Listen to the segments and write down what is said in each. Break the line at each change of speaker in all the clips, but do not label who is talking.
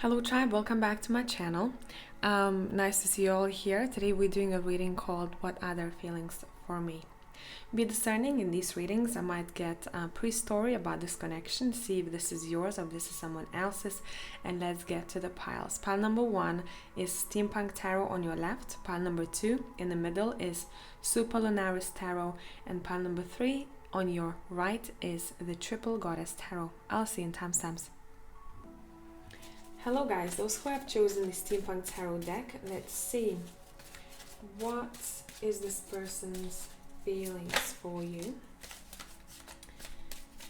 Hello tribe, welcome back to my channel. Nice to see you all here. Today we're doing a reading called What Are Their Feelings for Me? Be discerning in these readings. I might get a pre-story about this connection, see if this is yours or if this is someone else's, and let's get to the piles. Pile number 1 is Steampunk Tarot on your left, pile number 2 in the middle is Superlunaris Tarot, and pile number 3 on your right is the Triple Goddess Tarot. I'll see you in timestamps. Hello guys, those who have chosen the Steampunk Tarot deck, let's see. What is this person's feelings for you?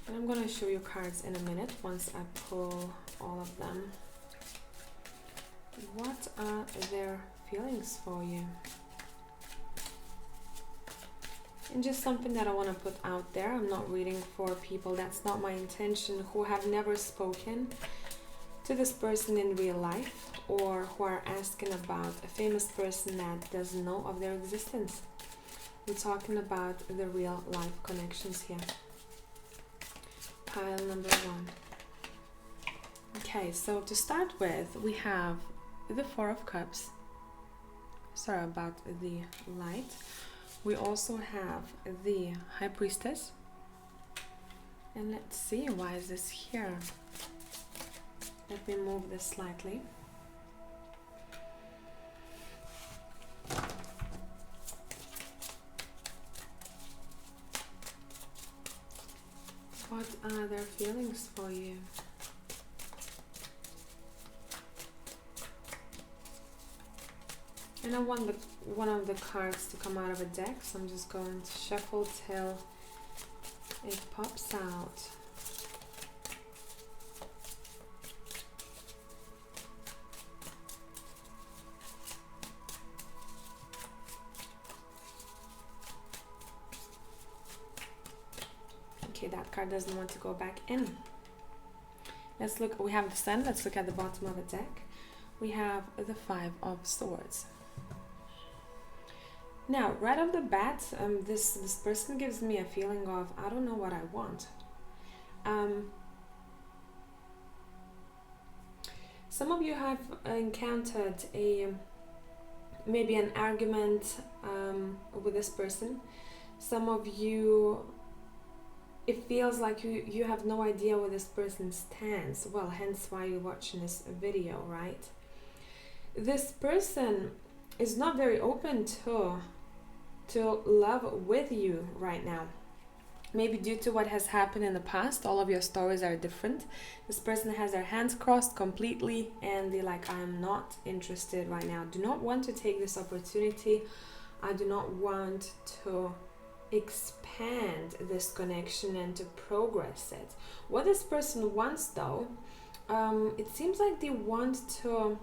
And I'm going to show you cards in a minute once I pull all of them. What are their feelings for you? And just something that I want to put out there. I'm not reading for people, that's not my intention, who have never spoken to this person in real life, or who are asking about a famous person that doesn't know of their existence. We're talking about the real life connections here. Pile number 1. Okay, so to start with, we have the Four of Cups. Sorry about the light. We also have the High Priestess. And let's see, why is this here? Let me move this slightly. What are their feelings for you? And I want one of the cards to come out of a deck, so I'm just going to shuffle till it pops out. Okay, that card doesn't want to go back in. Let's look, we have the Sun, let's look at the bottom of the deck. We have the Five of Swords. Now, right off the bat, this person gives me a feeling of, I don't know what I want. Some of you have encountered maybe an argument with this person. Some of you, it feels like you have no idea where this person stands. Well, hence why you're watching this video, right? This person is not very open to love with you right now. Maybe due to what has happened in the past, all of your stories are different. This person has their hands crossed completely and they're like, I am not interested right now. Do not want to take this opportunity. I do not want to expand this connection and to progress it. What this person wants though, it seems like they want to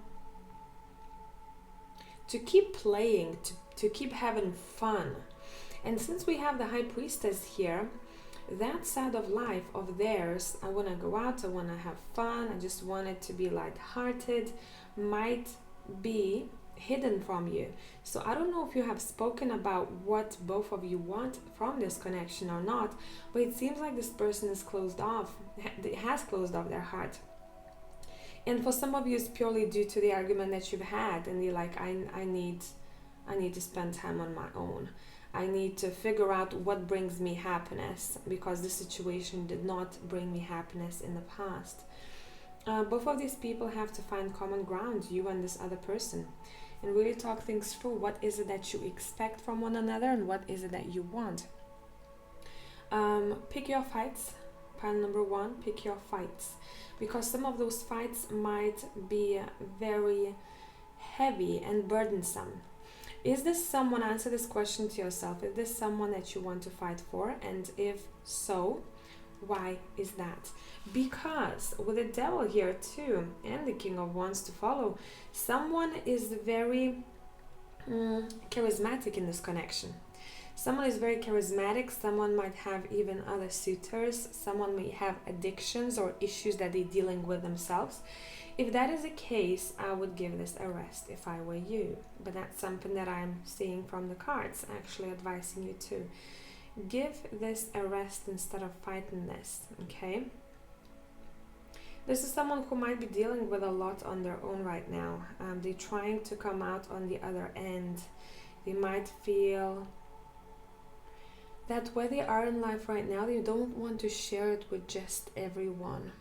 keep playing, to keep having fun. And since we have the High Priestess here, that side of life of theirs, I want to go out, I want to have fun, I just want it to be light-hearted, might be hidden from you. So I don't know if you have spoken about what both of you want from this connection or not, but it seems like this person is closed off, has closed off their heart. And for some of you, it's purely due to the argument that you've had, and you're like, I need to spend time on my own. I need to figure out what brings me happiness, because this situation did not bring me happiness in the past. Both of these people have to find common ground, you and this other person, and really talk things through. What is it that you expect from one another, and what is it that you want? Pick your fights. Pile number 1, pick your fights, because some of those fights might be very heavy and burdensome. Is this someone, answer this question to yourself, is this someone that you want to fight for? And if so, why is that? Because with the Devil here too, and the King of Wands to follow, someone is very charismatic in this connection. Someone is very charismatic, someone might have even other suitors, someone may have addictions or issues that they're dealing with themselves. If that is the case, I would give this a rest if I were you. But that's something that I'm seeing from the cards, actually advising you to. Give this a rest instead of fighting this, okay? This is someone who might be dealing with a lot on their own right now. They're trying to come out on the other end. They might feel that where they are in life right now, they don't want to share it with just everyone.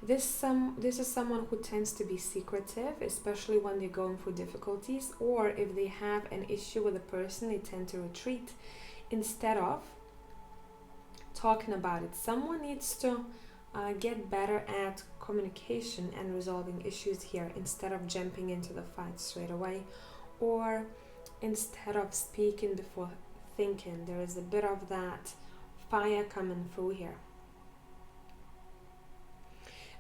This is someone who tends to be secretive, especially when they're going through difficulties, or if they have an issue with a person, they tend to retreat instead of talking about it. Someone needs to get better at communication and resolving issues here instead of jumping into the fight straight away, or instead of speaking before thinking. There is a bit of that fire coming through here.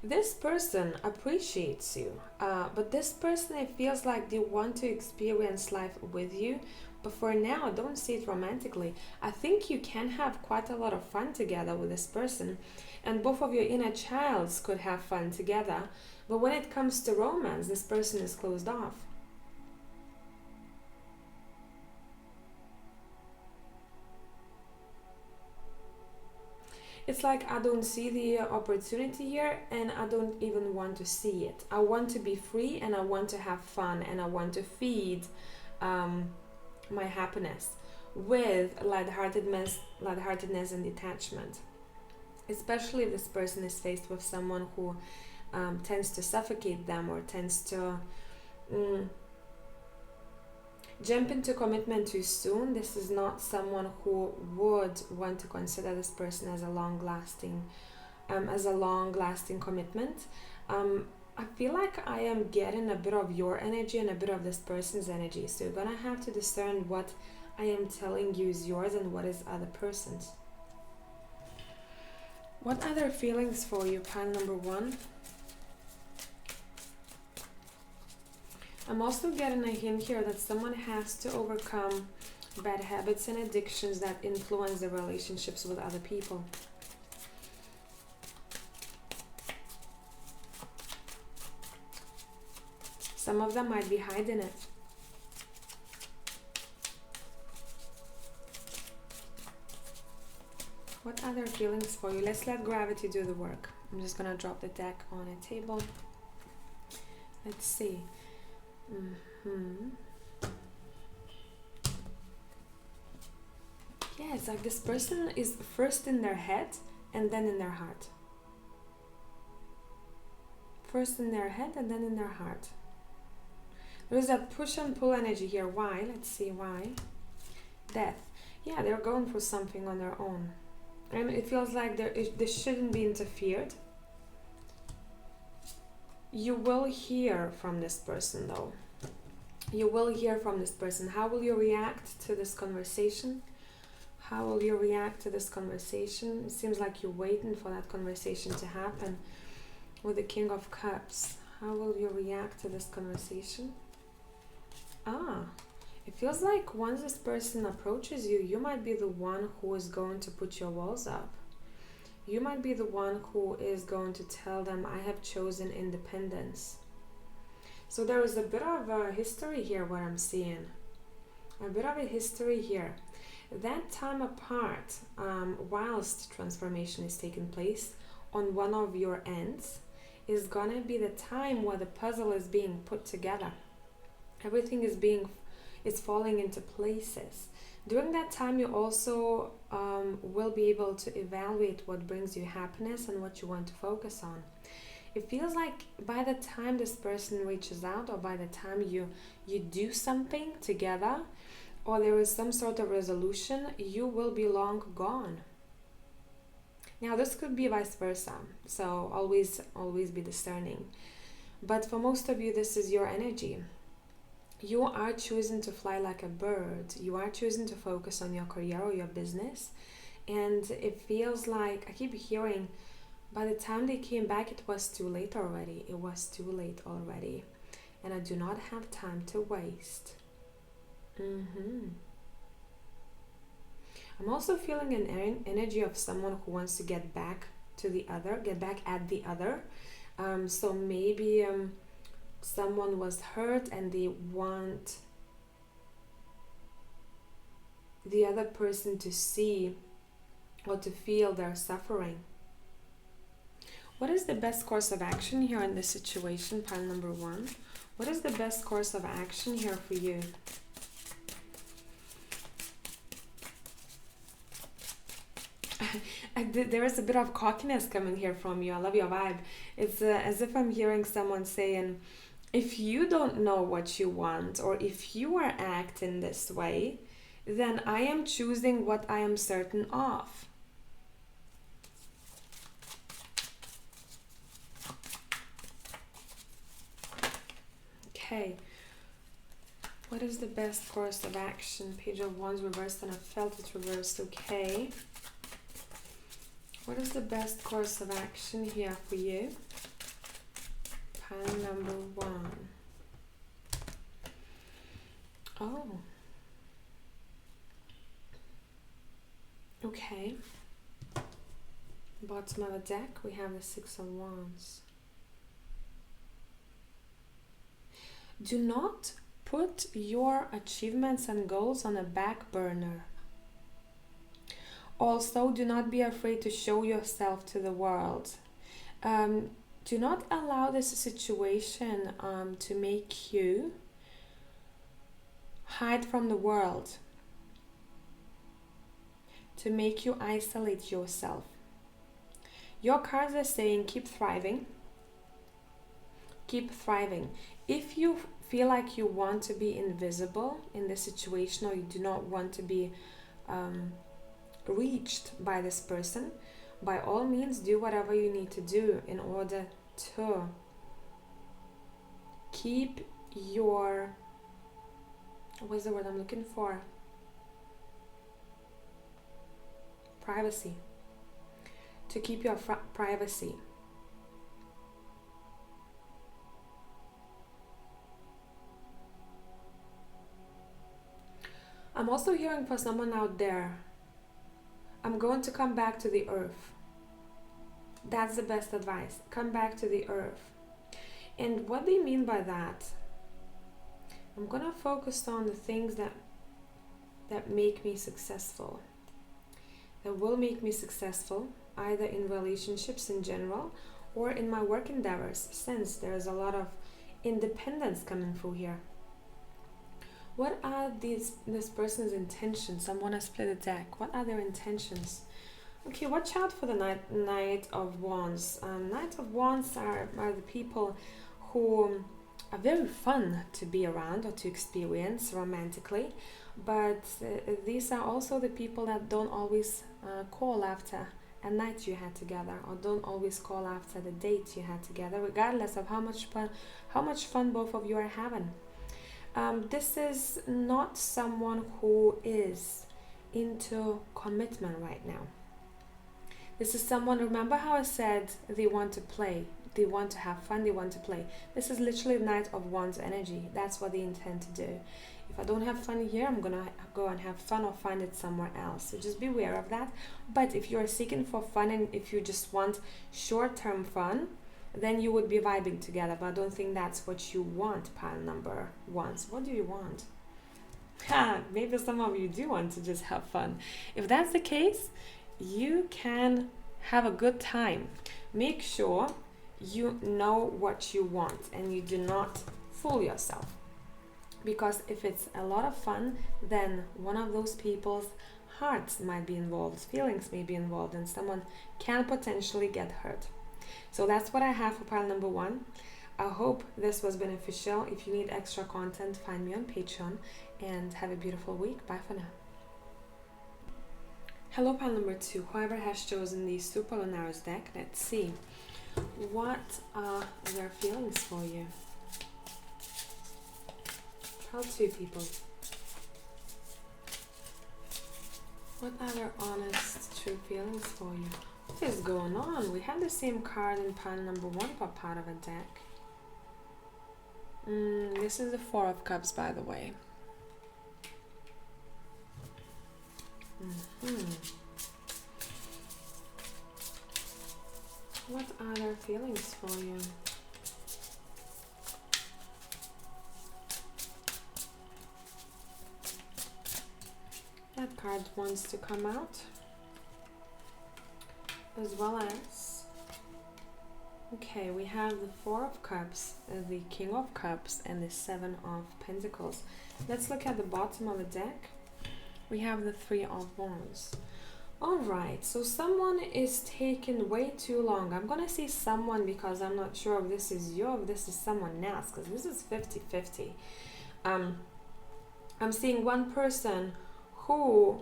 This person appreciates you, but this person, it feels like they want to experience life with you, but for now, don't see it romantically. I think you can have quite a lot of fun together with this person, and both of your inner childs could have fun together, but when it comes to romance, this person is closed off. It's like I don't see the opportunity here, and I don't even want to see it. I want to be free, and I want to have fun, and I want to feed my happiness with lightheartedness and detachment. Especially if this person is faced with someone who tends to suffocate them, or tends to jump into commitment too soon. This is not someone who would want to consider this person as a long-lasting commitment. I feel like I am getting a bit of your energy and a bit of this person's energy. So you're gonna have to discern what I am telling you is yours and what is other person's. What other feelings for you, pile number one? I'm also getting a hint here that someone has to overcome bad habits and addictions that influence their relationships with other people. Some of them might be hiding it. What other feelings for you? Let's let gravity do the work. I'm just gonna drop the deck on a table. Let's see. Yeah, it's like this person is first in their head and then in their heart. First in their head and then in their heart. There's that push and pull energy here. Why? Let's see why. Death. Yeah, they're going through something on their own. And it feels like this shouldn't be interfered. You will hear from this person though. You will hear from this person. How will you react to this conversation? How will you react to this conversation? It seems like you're waiting for that conversation to happen with the King of Cups. How will you react to this conversation? It feels like once this person approaches you, you might be the one who is going to put your walls up. You might be the one who is going to tell them, I have chosen independence. So there is a bit of a history here, what I'm seeing. A bit of a history here. That time apart, whilst transformation is taking place on one of your ends, is gonna be the time where the puzzle is being put together. Everything is falling into places. During that time, you also will be able to evaluate what brings you happiness and what you want to focus on. It feels like by the time this person reaches out, or by the time you do something together, or there is some sort of resolution, you will be long gone. Now this could be vice versa, so always be discerning. But for most of you, this is your energy. You are choosing to fly like a bird. You are choosing to focus on your career or your business. And it feels like, I keep hearing, by the time they came back, it was too late already. It was too late already. And I do not have time to waste. I'm also feeling an energy of someone who wants to get back at the other. So maybe someone was hurt and they want the other person to see or to feel their suffering. What is the best course of action here in this situation, pile number 1? What is the best course of action here for you? There is a bit of cockiness coming here from you. I love your vibe. It's as if I'm hearing someone saying, if you don't know what you want, or if you are acting this way, then I am choosing what I am certain of. Okay. What is the best course of action? Page of Wands reversed, and I felt it reversed. Okay. What is the best course of action here for you? Pile number 1. Oh. Okay. Bottom of the deck, we have the 6 of Wands. Do not put your achievements and goals on a back burner. Also, do not be afraid to show yourself to the world. Do not allow this situation to make you hide from the world, to make you isolate yourself. Your cards are saying keep thriving. Keep thriving. If you feel like you want to be invisible in this situation, or you do not want to be reached by this person, by all means do whatever you need to do in order to keep your, what's the word I'm looking for? Privacy. To keep your privacy. I'm also hearing for someone out there, I'm going to come back to the earth. That's the best advice. Come back to the earth. And what they mean by that, I'm going to focus on the things that make me successful. That will make me successful, either in relationships in general or in my work endeavors, since there's a lot of independence coming through here. What are this person's intentions? I want to split a deck. What are their intentions? Okay, watch out for the Knight of Wands. Knight of Wands are the people who are very fun to be around or to experience romantically, but these are also the people that don't always call after a night you had together, or don't always call after the date you had together, regardless of how much fun both of you are having. This is not someone who is into commitment right now. This is someone, remember how I said they want to play, they want to have fun, they want to play. This is literally Knight of Wands energy. That's what they intend to do. If I don't have fun here, I'm gonna go and have fun or find it somewhere else. So just be aware of that. But if you're seeking for fun and if you just want short-term fun, then you would be vibing together. But I don't think that's what you want, pile number 1. So what do you want? Maybe some of you do want to just have fun. If that's the case, you can have a good time. Make sure you know what you want and you do not fool yourself. Because if it's a lot of fun, then one of those people's hearts might be involved, feelings may be involved, and someone can potentially get hurt. So that's what I have for pile number 1. I hope this was beneficial. If you need extra content, find me on Patreon, and have a beautiful week. Bye for now. Hello, pile number 2. Whoever has chosen the Super Lunaris deck, let's see. What are their feelings for you? Pile 2 people. What are their honest, true feelings for you? What is going on? We have the same card in pile number 1 for part of a deck. This is the 4 of Cups, by the way. What are their feelings for you? That card wants to come out, as well as Okay, we have the Four of Cups, the King of Cups, and the Seven of Pentacles. Let's look at the bottom of the deck. We have the Three of Wands. Alright, so someone is taking way too long. I'm gonna say someone because I'm not sure if this is you or if this is someone else, because this is 50-50. I'm seeing one person who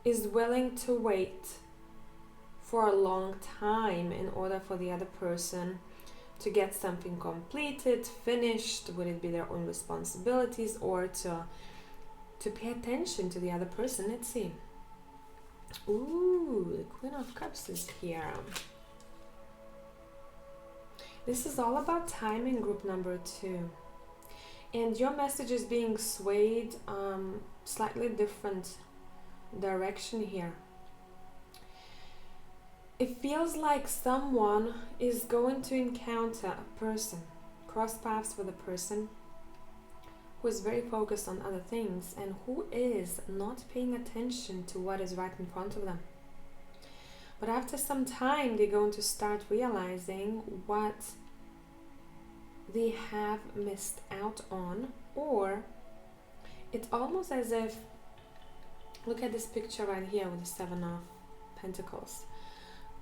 is willing to wait for a long time in order for the other person to get something completed, finished, would it be their own responsibilities, or to pay attention to the other person. Let's see. Ooh, the Queen of Cups is here. This is all about timing, group number 2. And your message is being swayed slightly different direction here. It feels like someone is going to encounter a person, cross paths with a person who is very focused on other things and who is not paying attention to what is right in front of them. But after some time, they're going to start realizing what they have missed out on, or it's almost as if, look at this picture right here with the Seven of Pentacles.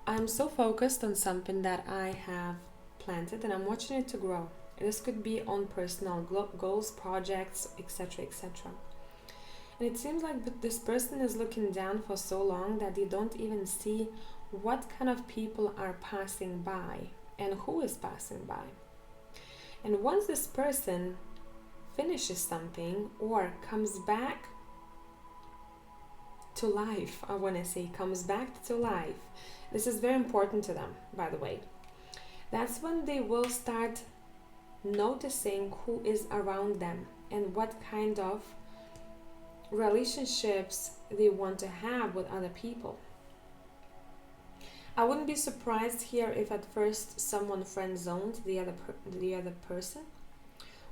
I'm so focused on something that I have planted and I'm watching it to grow. This could be on personal goals, projects, etc., etc. And it seems like this person is looking down for so long that they don't even see what kind of people are passing by and who is passing by. And once this person finishes something or comes back to life, I want to say comes back to life, this is very important to them, by the way. That's when they will start noticing who is around them and what kind of relationships they want to have with other people. I wouldn't be surprised here if at first someone friend-zoned the other person,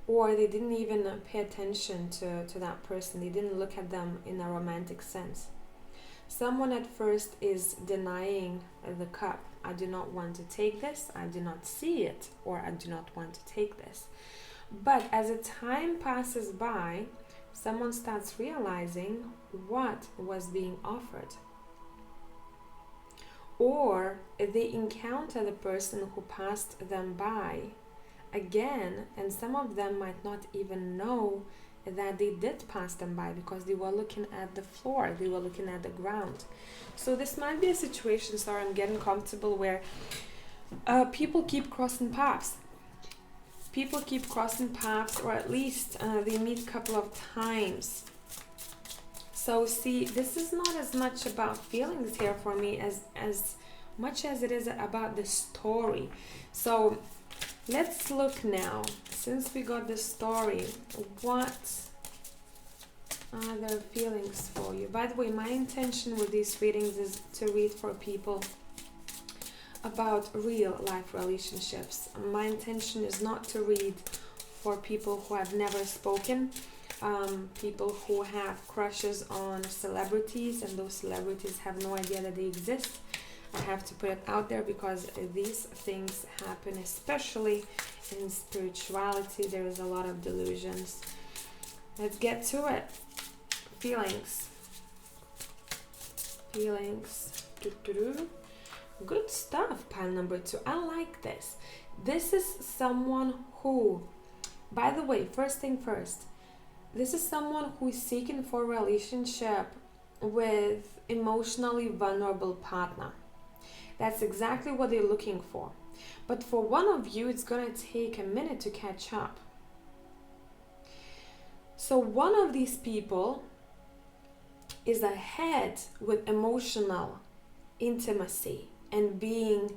or they didn't even pay attention to that person. They didn't look at them in a romantic sense. Someone at first is denying the cup. I do not want to take this, I do not see it, or I do not want to take this. But as the time passes by, someone starts realizing what was being offered. Or they encounter the person who passed them by again, and some of them might not even know that they did pass them by because they were looking at the floor, they were looking at the ground. So this might be a situation, sorry, I'm getting comfortable, where people keep crossing paths. People keep crossing paths, or at least they meet a couple of times. So see, this is not as much about feelings here for me as much as it is about the story. So let's look now, since we got the story, what are their feelings for you? By the way, my intention with these readings is to read for people about real life relationships. My intention is not to read for people who have never spoken, people who have crushes on celebrities and those celebrities have no idea that they exist. I have to put it out there because these things happen, especially in spirituality. There is a lot of delusions. Let's get to it. Feelings. Feelings. Good stuff, pile number 2. I like this. This is someone who, by the way, first thing first, this is someone who is seeking for a relationship with emotionally vulnerable partner. That's exactly what they're looking for. But for one of you, it's going to take a minute to catch up. So one of these people is ahead with emotional intimacy and being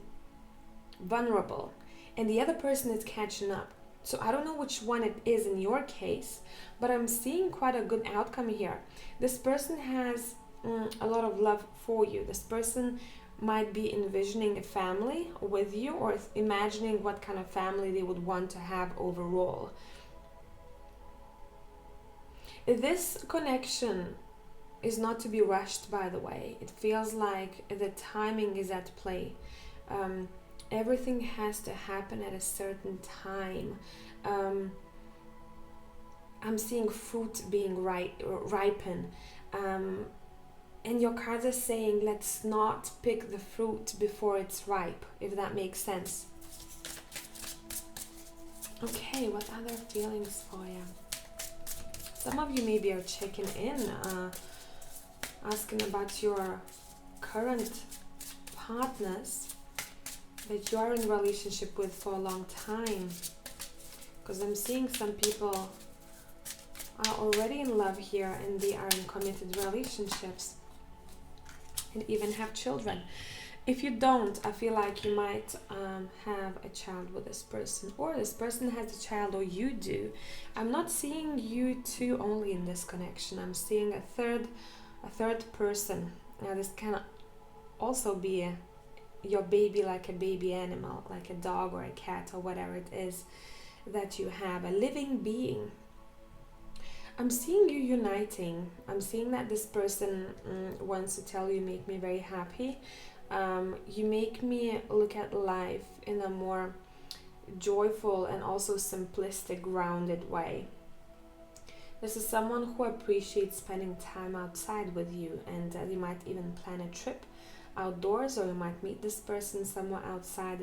vulnerable, and the other person is catching up. So I don't know which one it is in your case, but I'm seeing quite a good outcome here. This person has a lot of love for you. This person might be envisioning a family with you, or imagining what kind of family they would want to have overall. This connection is not to be rushed, by the way. It feels like the timing is at play. everything has to happen at a certain time. I'm seeing fruit being ripen. And your cards are saying, let's not pick the fruit before it's ripe, if that makes sense. Okay, what other feelings for you? Some of you maybe are checking in, asking about your current partners that you are in relationship with for a long time. Because I'm seeing some people are already in love here and they are in committed relationships and even have children. If you don't, I feel like you might have a child with this person, or this person has a child, or you do. I'm not seeing you two only in this connection. I'm seeing a third person. Now this can also be your baby, like a baby animal, like a dog or a cat or whatever it is that you have, a living being. I'm seeing you uniting. I'm seeing that this person wants to tell you, make me very happy. You make me look at life in a more joyful and also simplistic, grounded way. This is someone who appreciates spending time outside with you, and you might even plan a trip outdoors, or you might meet this person somewhere outside.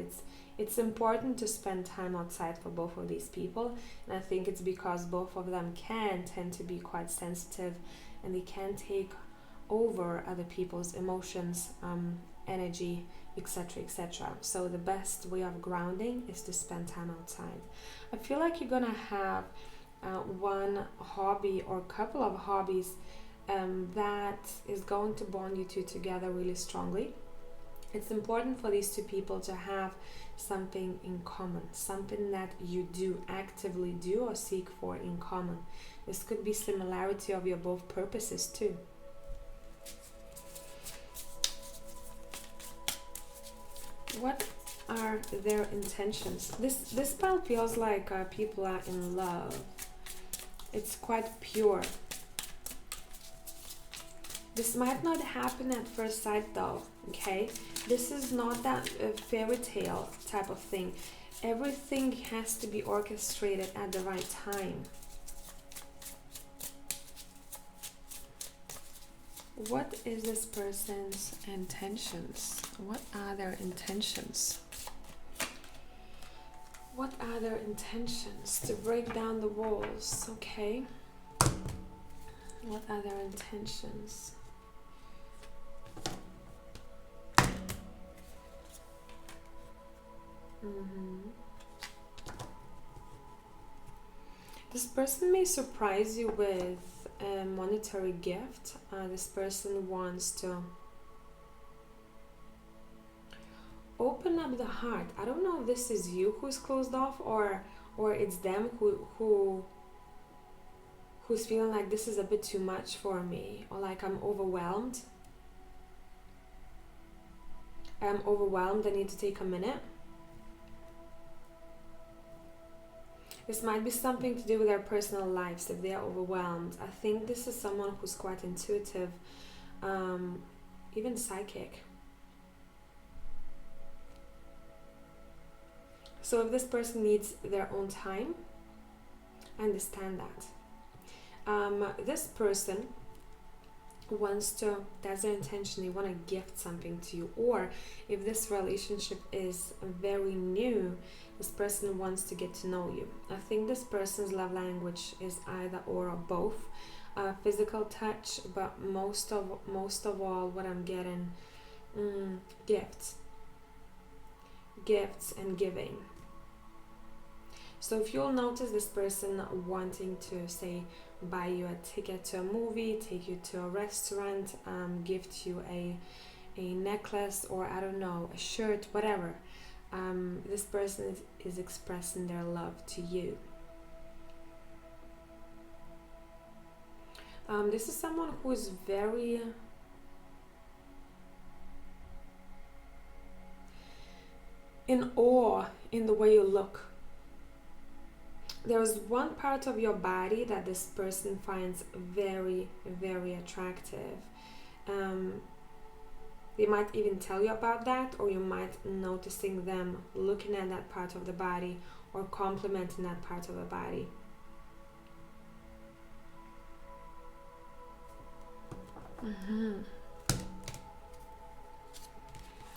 It's important to spend time outside for both of these people, and I think it's because both of them can tend to be quite sensitive, and they can take over other people's emotions, energy, etc., etc. So the best way of grounding is to spend time outside. I feel like you're gonna have one hobby or a couple of hobbies that is going to bond you two together really strongly. It's important for these two people to have something in common, something that you do actively do or seek for in common. This could be similarity of your both purposes too. What are their intentions? This spell feels like people are in love. It's quite pure. This might not happen at first sight though, okay? This is not that fairy tale type of thing. Everything has to be orchestrated at the right time. What is this person's intentions? What are their intentions? What are their intentions? To break down the walls, okay? What are their intentions? This person may surprise you with a monetary gift. This person wants to open up the heart. I don't know if this is you who's closed off or it's them who's feeling like this is a bit too much for me, or like I'm overwhelmed. I need to take a minute. This might be something to do with their personal lives if they are overwhelmed. I think this is someone who's quite intuitive, even psychic. So if this person needs their own time, I understand that. This person wants to, that's their intention, they want to gift something to you. Or if this relationship is very new, this person wants to get to know you. I think this person's love language is either or both. Physical touch, but most of all, what I'm getting, gifts and giving. So if you'll notice this person wanting to, say, buy you a ticket to a movie, take you to a restaurant, gift you a necklace, or I don't know, a shirt, whatever. This person is expressing their love to you. This is someone who is very in awe in the way you look. There's one part of your body that this person finds very, very attractive. They might even tell you about that, or you might noticing them looking at that part of the body or complimenting that part of the body.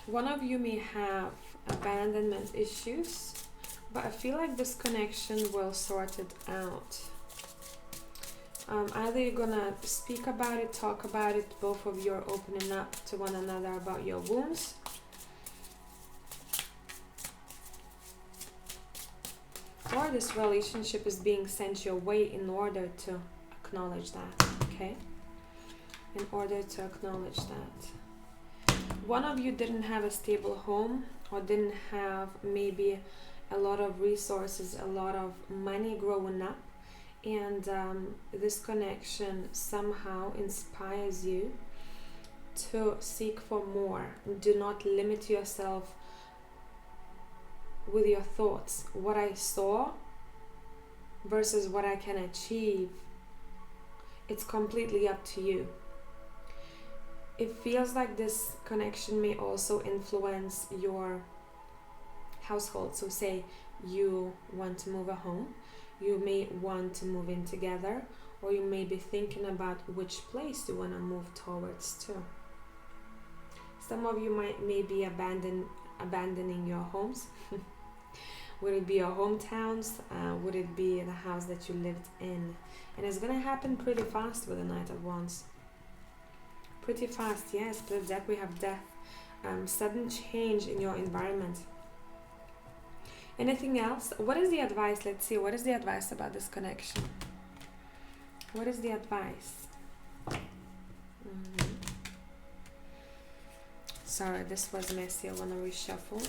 One of you may have abandonment issues, but I feel like this connection will sort it out. Either you're gonna speak about it, talk about it, both of you are opening up to one another about your wounds. Or this relationship is being sent your way in order to acknowledge that, okay? In order to acknowledge that. One of you didn't have a stable home, or didn't have maybe a lot of resources, a lot of money growing up, and this connection somehow inspires you to seek for more. Do not limit yourself with your thoughts. What I saw versus what I can achieve, it's completely up to you. It feels like this connection may also influence your household. So say you want to move a home, you may want to move in together, or you may be thinking about which place you want to move towards too. Some of you may be abandoning your homes. Would it be your hometowns? Would it be the house that you lived in? And it's going to happen pretty fast with the Knight of Wands. Pretty fast, yes. Split deck, we have death. Sudden change in your environment. Anything else? What is the advice? Let's see. What is the advice about this connection? What is the advice? Sorry, this was messy. I want to reshuffle.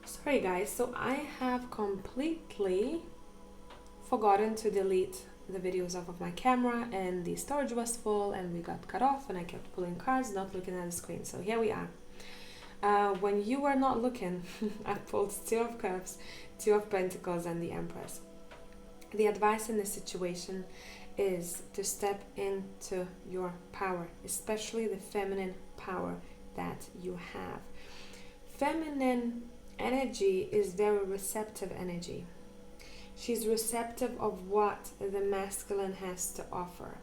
Sorry guys, so I have completely forgotten to delete the videos off of my camera, and the storage was full and we got cut off, and I kept pulling cards, not looking at the screen. So here we are. When you were not looking, I pulled Two of Cups, Two of Pentacles, and the Empress. The advice in this situation is to step into your power, especially the feminine power that you have. Feminine energy is very receptive energy. She's receptive of what the masculine has to offer.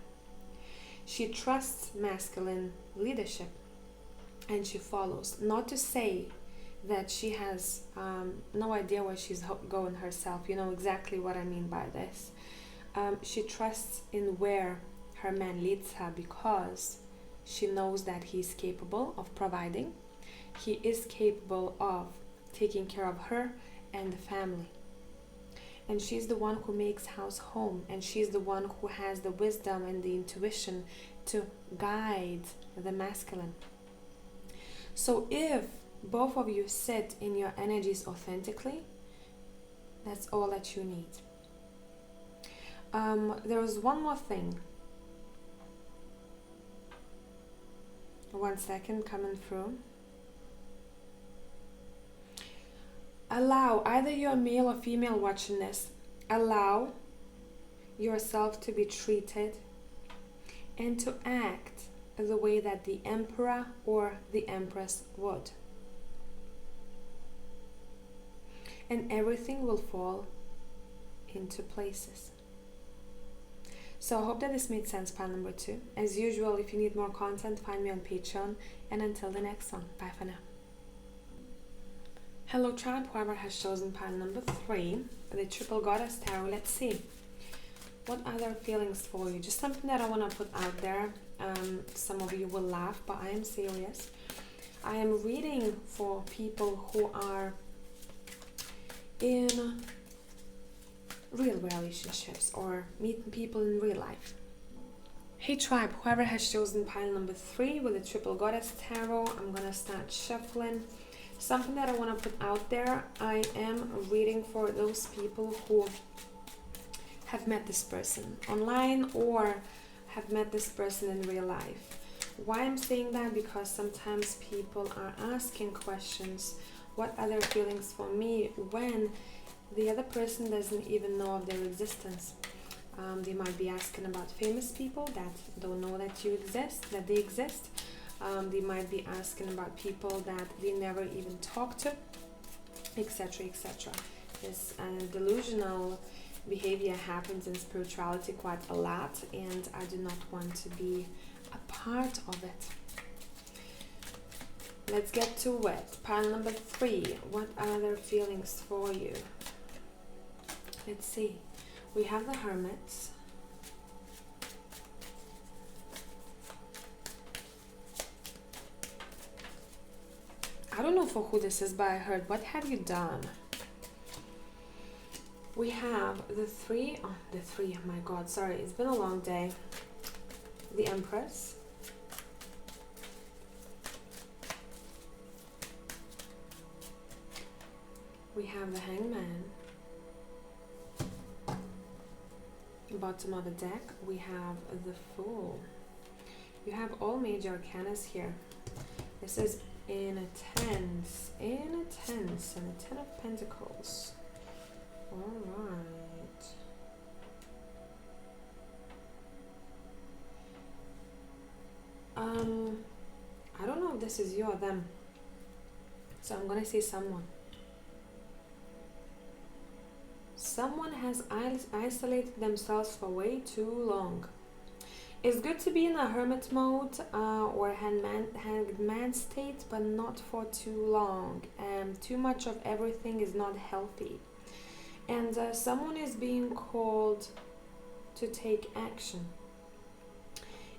She trusts masculine leadership and she follows. Not to say that she has no idea where she's going herself. You know exactly what I mean by this. She trusts in where her man leads her because she knows that he's capable of providing. He is capable of taking care of her and the family. And she's the one who makes house home, and she's the one who has the wisdom and the intuition to guide the masculine. So if both of you sit in your energies authentically, that's all that you need. There was one more thing. 1 second, coming through. Allow, either you're male or female watching this, allow yourself to be treated and to act the way that the Emperor or the Empress would. And everything will fall into places. So I hope that this made sense, pile number 2. As usual, if you need more content, find me on Patreon. And until the next one, bye for now. Hello tribe, whoever has chosen pile number 3, the Triple Goddess Tarot. Let's see. What other feelings for you? Just something that I want to put out there. Some of you will laugh, but I am serious. I am reading for people who are in real relationships or meeting people in real life. Hey tribe, whoever has chosen pile number 3 with the Triple Goddess Tarot, I'm gonna start shuffling. Something that I want to put out there, I am reading for those people who have met this person online or have met this person in real life. Why I'm saying that? Because sometimes people are asking questions, what are their feelings for me, when The other person doesn't even know of their existence. They might be asking about famous people that don't know that you exist, that they exist. They might be asking about people that they never even talk to, etc., etc. This delusional behavior happens in spirituality quite a lot, and I do not want to be a part of it. Let's get to it. Pile number 3. What are their feelings for you? Let's see. We have the Hermit. I don't know for who this is, but I heard, what have you done? We have the 3, oh my god, sorry, it's been a long day. The Empress. We have the Hangman. Bottom of the deck, we have the Fool. You have all major arcanas here. This is in a tense, and a 10 of Pentacles. Alright. I don't know if this is you or them. So I'm gonna say someone. Someone has isolated themselves for way too long. It's good to be in a hermit mode or hangman state, but not for too long. Too much of everything is not healthy. And someone is being called to take action.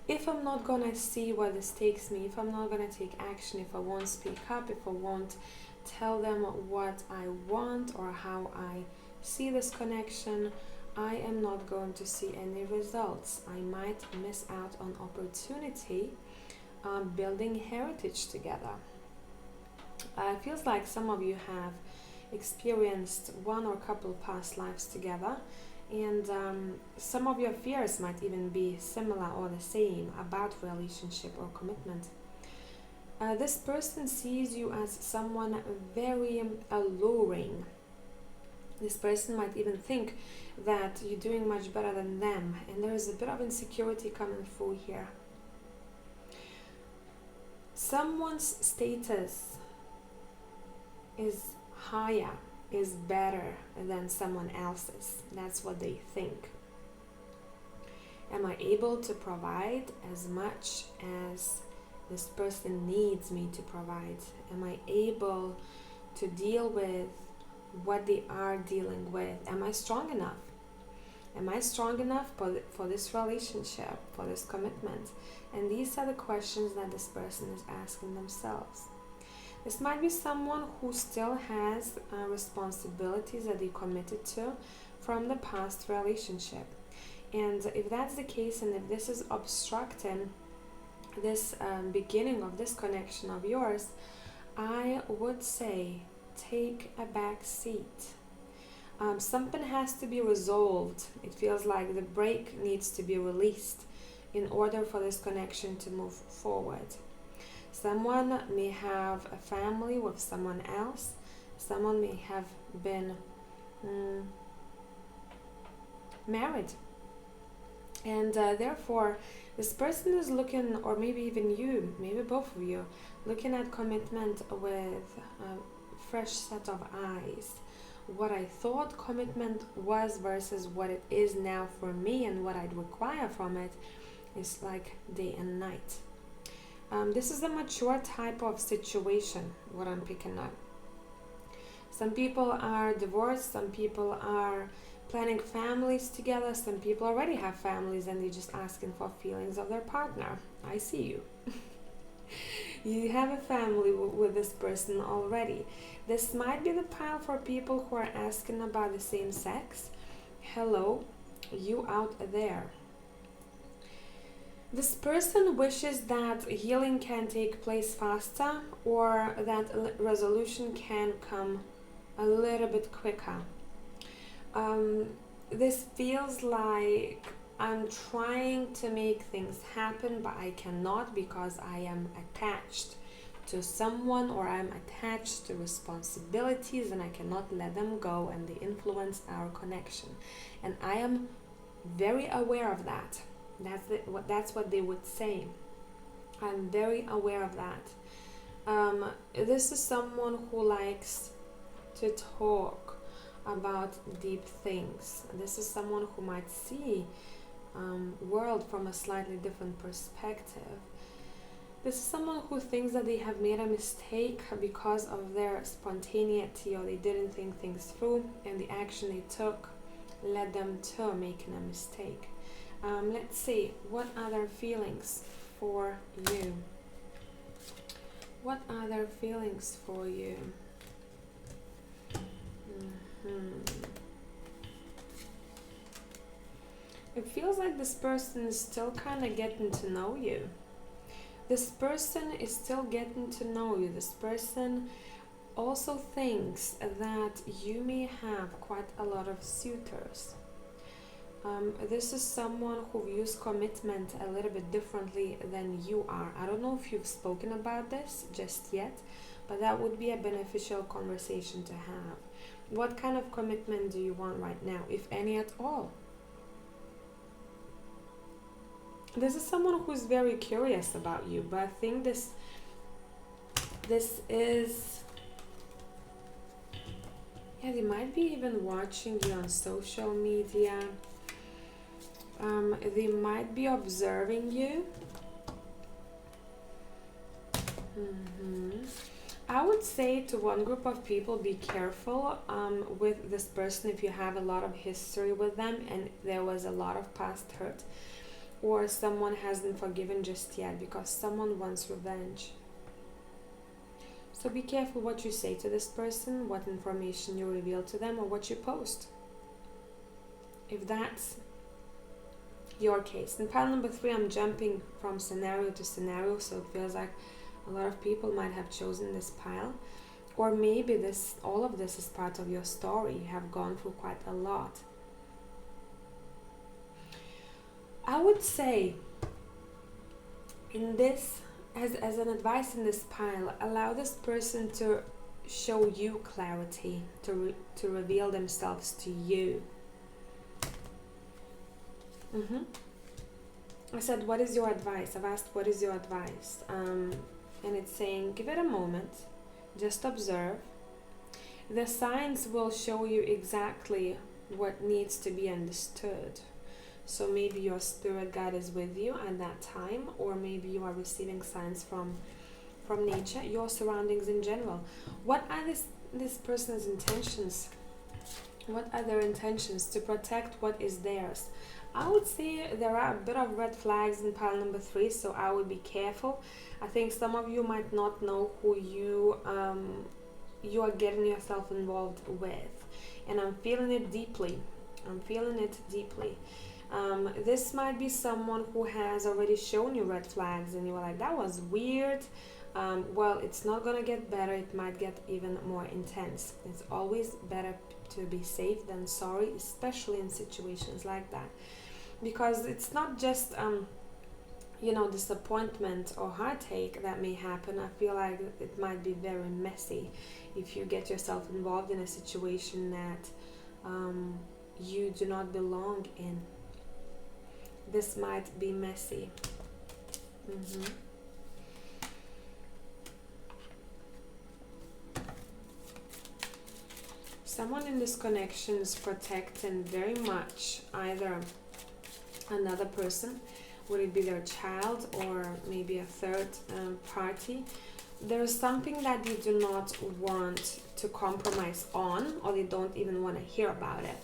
If I'm not gonna see where this takes me, if I'm not gonna take action, if I won't speak up, if I won't tell them what I want or how I see this connection, I am not going to see any results. I might miss out on opportunity building heritage together. It feels like some of you have experienced one or couple past lives together, and some of your fears might even be similar or the same about relationship or commitment. This person sees you as someone very alluring. This person might even think that you're doing much better than them, and there is a bit of insecurity coming through here. Someone's status is higher, is better than someone else's. That's what they think. Am I able to provide as much as this person needs me to provide? Am I able to deal with what they are dealing with? Am I strong enough? Am I strong enough for this relationship, for this commitment? And these are the questions that this person is asking themselves. This might be someone who still has responsibilities that they committed to from the past relationship. And if that's the case, and if this is obstructing this beginning of this connection of yours, I would say take a back seat. Something has to be resolved. It feels like the brake needs to be released in order for this connection to move forward. Someone may have a family with someone else. Someone may have been married. And therefore, this person is looking, or maybe even you, maybe both of you, looking at commitment with a fresh set of eyes. What I thought commitment was versus what it is now for me, and what I'd require from it is like day and night. This is a mature type of situation, what I'm picking up. Some people are divorced, some people are planning families together, some people already have families and they're just asking for feelings of their partner. I see you. You have a family with this person already. This might be the pile for people who are asking about the same sex. Hello, you out there. This person wishes that healing can take place faster, or that resolution can come a little bit quicker. This feels like I'm trying to make things happen, but I cannot because I am attached to someone, or I'm attached to responsibilities and I cannot let them go, and they influence our connection. And I am very aware of that. That's what they would say. I'm very aware of that. This is someone who likes to talk about deep things. This is someone who might see world from a slightly different perspective. This is someone who thinks that they have made a mistake because of their spontaneity, or they didn't think things through, and the action they took led them to making a mistake. Let's see, what other feelings for you? What other feelings for you? It feels like this person is still kind of getting to know you. This person is still getting to know you. This person also thinks that you may have quite a lot of suitors. This is someone who views commitment a little bit differently than you are. I don't know if you've spoken about this just yet, but that would be a beneficial conversation to have. What kind of commitment do you want right now, if any at all? This is someone who's very curious about you, but I think this is, yeah, they might be even watching you on social media. They might be observing you. I would say to one group of people, be careful with this person if you have a lot of history with them and there was a lot of past hurt, or someone hasn't forgiven just yet, because someone wants revenge. So be careful what you say to this person, what information you reveal to them, or what you post, if that's your case. In pile number 3, I'm jumping from scenario to scenario, so it feels like a lot of people might have chosen this pile, or maybe all of this is part of your story. You have gone through quite a lot. I would say in this, as an advice in this pile, allow this person to show you clarity, to reveal themselves to you. I said, what is your advice? I've asked, what is your advice? And it's saying, give it a moment, just observe. The signs will show you exactly what needs to be understood. So maybe your spirit guide is with you at that time, or maybe you are receiving signs from nature, your surroundings in general. What are this person's intentions? What are their intentions to protect what is theirs? I would say there are a bit of red flags in pile number 3, so I would be careful. I think some of you might not know who you are getting yourself involved with, and I'm feeling it deeply. This might be someone who has already shown you red flags and you were like, that was weird. Well, it's not gonna get better, it might get even more intense. It's always better to be safe than sorry, especially in situations like that, because it's not just disappointment or heartache that may happen. I feel like it might be very messy if you get yourself involved in a situation that you do not belong in. This might be messy. Someone in this connection is protecting very much either another person, would it be their child or maybe a third party. There is something that they do not want to compromise on, or they don't even want to hear about it.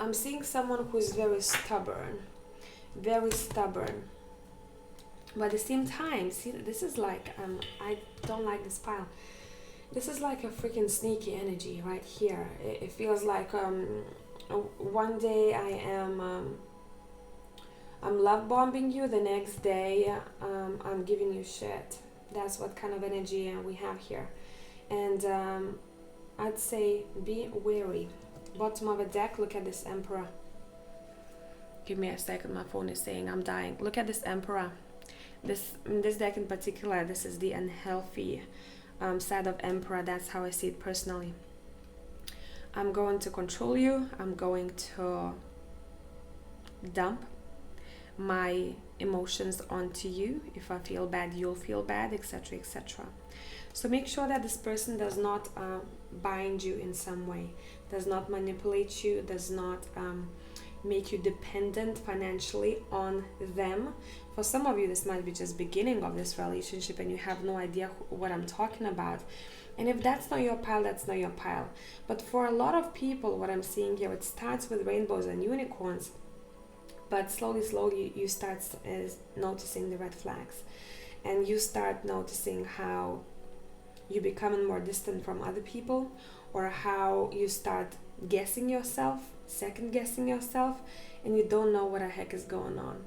I'm seeing someone who is very stubborn. But at the same time, see, this is like, I don't like this pile. This is like a freaking sneaky energy right here. It feels like one day I'm love bombing you, the next day I'm giving you shit. That's what kind of energy we have here. And I'd say be wary. Bottom of the deck, look at this Emperor. Give me a second, my phone is saying I'm dying. Look at this Emperor. this deck in particular, this is the unhealthy side of Emperor. That's how I see it personally. I'm going to control you. I'm going to dump my emotions onto you. If I feel bad, you'll feel bad, etc., etc. So make sure that this person does not bind you in some way, does not manipulate you, does not make you dependent financially on them. For some of you, this might be just beginning of this relationship and you have no idea what I'm talking about. And if that's not your pile, that's not your pile. But for a lot of people, what I'm seeing here, it starts with rainbows and unicorns, but slowly you start noticing the red flags, and you start noticing how you becoming more distant from other people, or how you start guessing yourself, second guessing yourself, and you don't know what the heck is going on.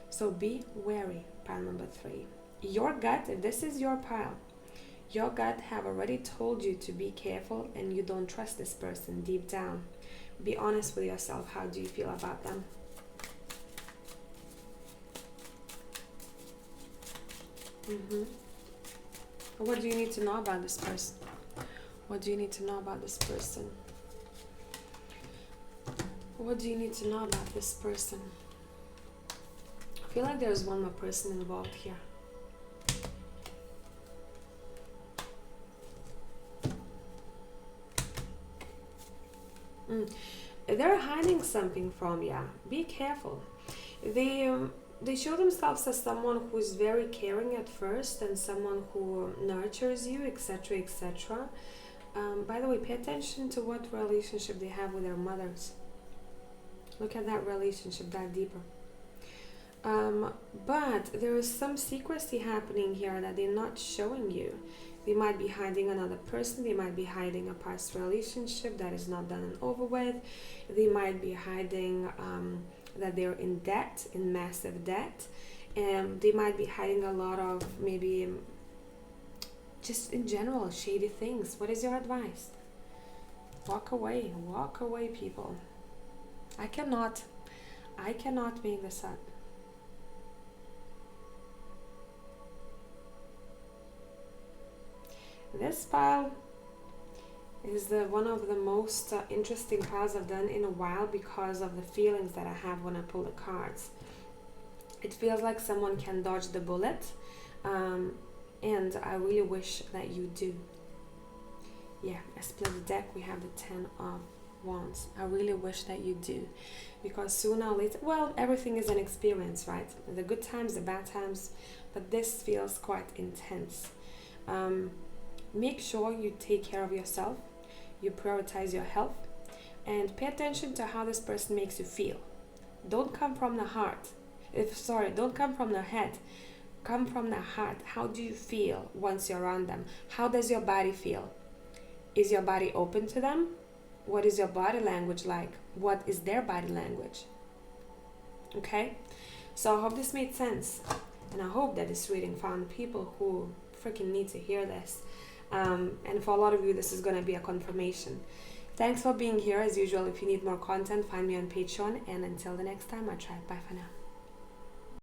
So be wary, pile number 3. Your gut, if this is your pile, your gut have already told you to be careful, and you don't trust this person deep down. Be honest with yourself. How do you feel about them? What do you need to know about this person? What do you need to know about this person? What do you need to know about this person? I feel like there's one more person involved here. They're hiding something from you. Be careful. They show themselves as someone who is very caring at first, and someone who nurtures you, etc., etc. By the way, pay attention to what relationship they have with their mothers. Look at that relationship, that deeper. But there is some secrecy happening here that they're not showing you. They might be hiding another person. They might be hiding a past relationship that is not done and over with. They might be hiding that they're in debt, in massive debt. And they might be hiding a lot of maybe just in general shady things. What is your advice? Walk away, people. I cannot make this up. This pile is one of the most interesting piles I've done in a while, because of the feelings that I have when I pull the cards. It feels like someone can dodge the bullet, and I really wish that you do. Yeah, I split the deck. We have the 10 of Wands. I really wish that you do, because sooner or later, well, everything is an experience, right? The good times, the bad times, but this feels quite intense. Make sure you take care of yourself, you prioritize your health, and pay attention to how this person makes you feel. Don't come from the heart. Don't come from the head. Come from the heart. How do you feel once you're around them? How does your body feel? Is your body open to them? What is your body language like? What is their body language? Okay? So I hope this made sense. And I hope that this reading found people who freaking need to hear this. And for a lot of you, this is going to be a confirmation. Thanks for being here. As usual, if you need more content, find me on Patreon. And until the next time, I try. Bye for now.